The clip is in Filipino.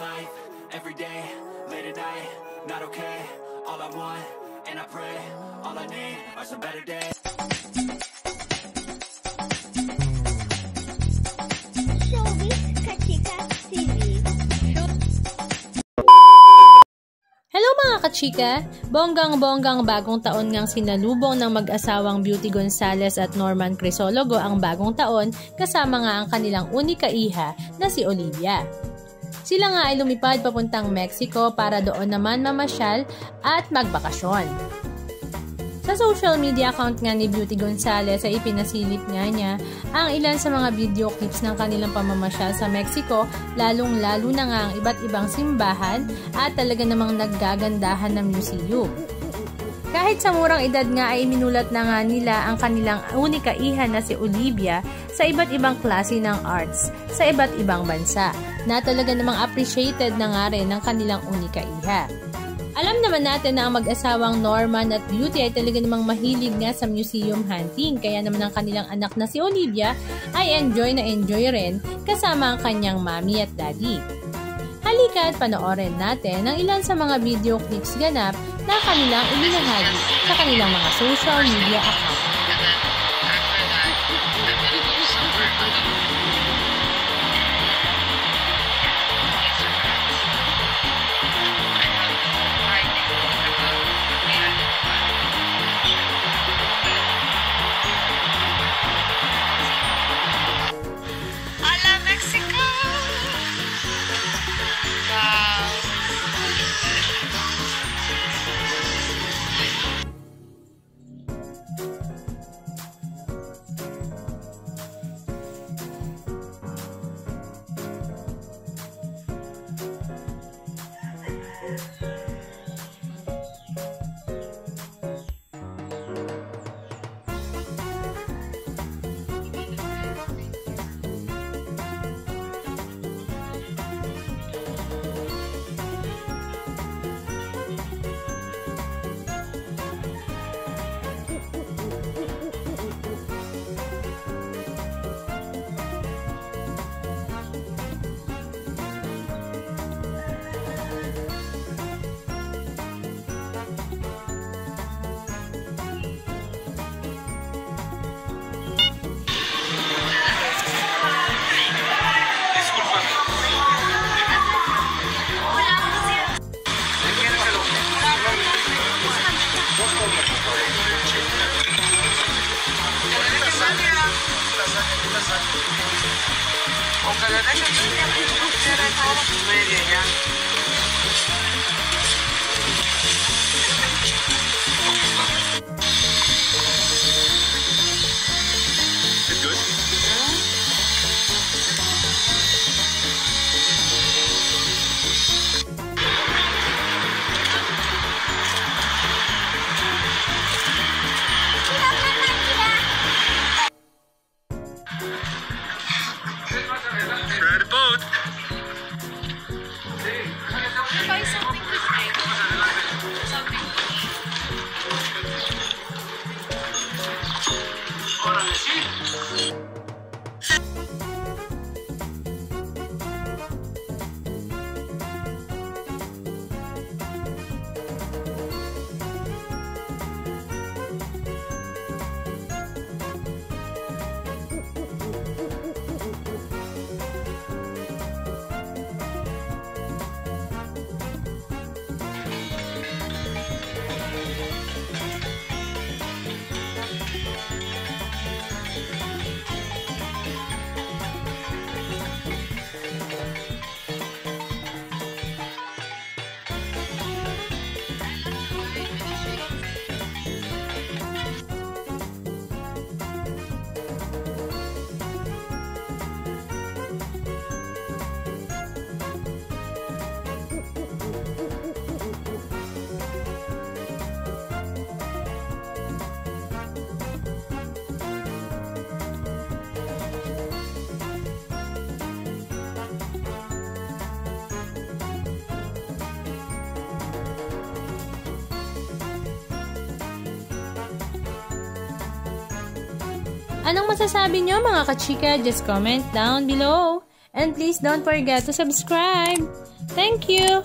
life, every day, late at night, not okay. All I want, and I pray, all I need are some better days. Hello mga kachika! Bonggang-bonggang bagong taon ngang sinalubong ng mag-asawang Beauty Gonzales at Norman Crisologo ang bagong taon kasama nga ang kanilang unika iha na si Olivia. Sila nga ay lumipad papuntang Mexico para doon naman mamasyal at magbakasyon. Sa social media account nga ni Beauty Gonzales ay ipinasilip nga niya ang ilan sa mga video clips ng kanilang pamamasyal sa Mexico, lalong-lalo na nga ang iba't ibang simbahan at talaga namang naggagandahan ng museum. Kahit sa murang edad nga ay minulat na nga nila ang kanilang unika iha na si Olivia sa iba't ibang klase ng arts sa iba't ibang bansa na talaga namang appreciated na nga rin ng kanilang unika iha. Alam naman natin na ang mag-asawang Norman at Beauty ay talaga namang mahilig nga sa museum hunting, kaya naman ang kanilang anak na si Olivia ay enjoy rin kasama ang kanyang mommy at daddy. Halika at panoorin natin ang ilan sa mga video clips ganap na kanilang ibinahagi sa kanilang mga social media account. Anong masasabi nyo mga kachika? Just comment down below. And please don't forget to subscribe. Thank you!